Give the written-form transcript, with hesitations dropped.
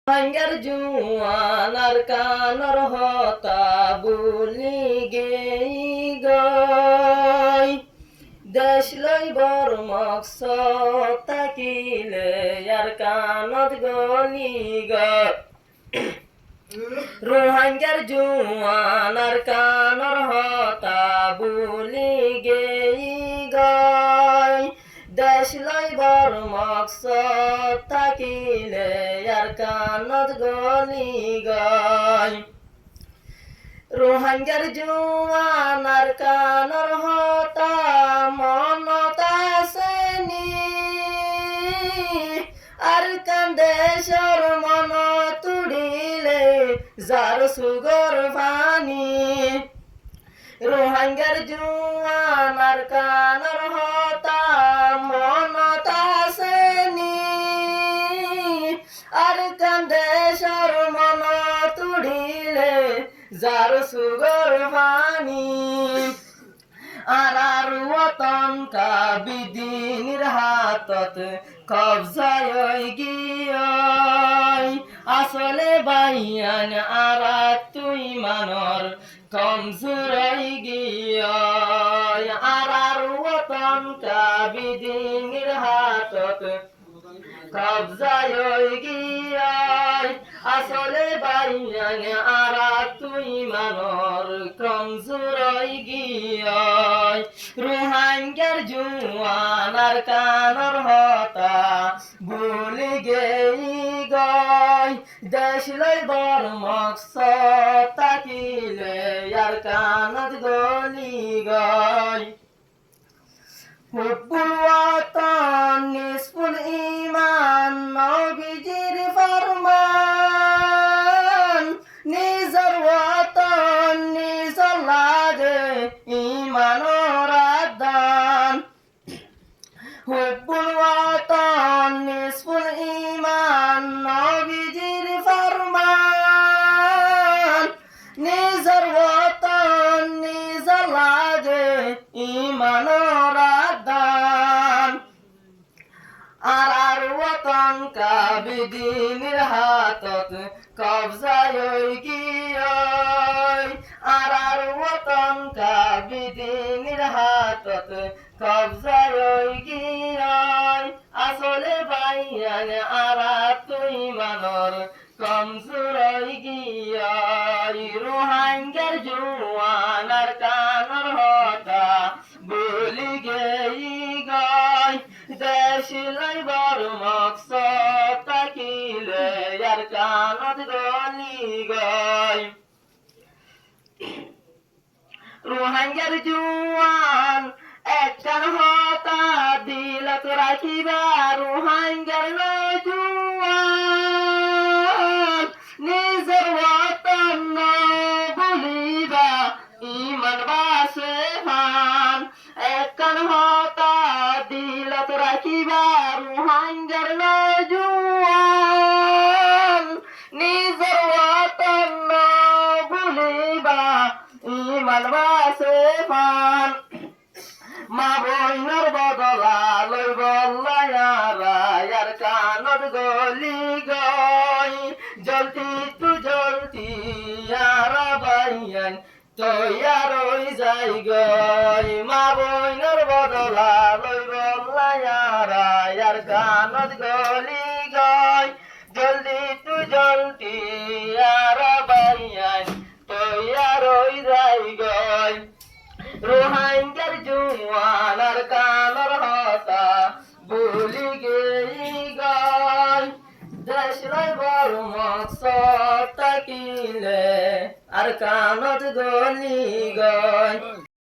ভাঙ্গার জুয়ান আর কানর হতা বুলি গেই গই দেশ লই বর মক্স তাকিলে আর কানত গলি গই রোহাঙ্গার জুয়ান আর কানর হতা বুলি গেই গই দেশ লই বর মক্স তাকিলে আর কানত গলি গই রোহাঙ্গার জুয়ান আর কানর হতা মনত আসেনি আর কান্দেশর মন তুড়িলে যার সুগর ভানি রোহাঙ্গার জুয়ান আর কানর হতা মনত আসেনি আর কান্দেশর মন তুড়িলে যার সুগর ভানি আর ওতন কা বিদিনের হাতত কবজায় গিয়াই আসলে বাইয়ান আর তুই মানর কমজোরাই গিয়াই আর ওতন কা বিদিনের হাতত কবজায় গিয়াই আসলে বাইয়ান আর তুই মানর কমজোরাই গিয়াই রোহাঙ্গার জুয়ান আর কানর হতা ভুলি গেই গই দেশ লই বর মক্স তাকিলে আর কানত গলি গই হুব্বুল ওয়াতান নিসফুল ঈমান নবীজির ফরমান নিজর ওয়াতান নিজর লাগে ঈমানের আদান হুব্বুল ওয়াতান নিসফুল ঈমান নবীজির ফরমান নিজর ওয়াতান নিজর লাগে ঈমানের আদান আর ওতন কা বিদিনের হাতত কবজায় গিয়াই আর ওতন কা বিদিনের হাতত কবজায় গিয়াই আসলে বাইয়ান আর তুই মানর কমজোরাই গিয়াই রোহাঙ্গার জুয়ান আর কানর হতা বলি গেই গই দেশ লাই বর মক্স তাকিলে আর কানত গলি গই রোহাঙ্গার জুয়ান একখান হতা দিলত রাখিবা রোহাঙ্গার জুয়ান নিজের ওয়াতন বলিবা ইমান বাসে ফান একখান হতা দিলত রাখিবা রোহাঙ্গার জুয়ান নিজের ওয়াতন বলিবা ইমান বাসে ফান মা বইনর বদলা লই বল্লায়ারা আর কানত গলি গই জলতি তু জলতি আর বাইয়ান তৈয়ার হই যাই গই মা বইনর বদলা লই বল্লায়ারা আর কানত গলি গই জলদি তু জলতি আর বাইয়ান তৈয়ার হই যাই গই রোহাঙ্গার জুয়ান আর কানর হতা ভুলি গেই গই দেশ লাই বর মক্স তাকিলে আর কানত গলি গই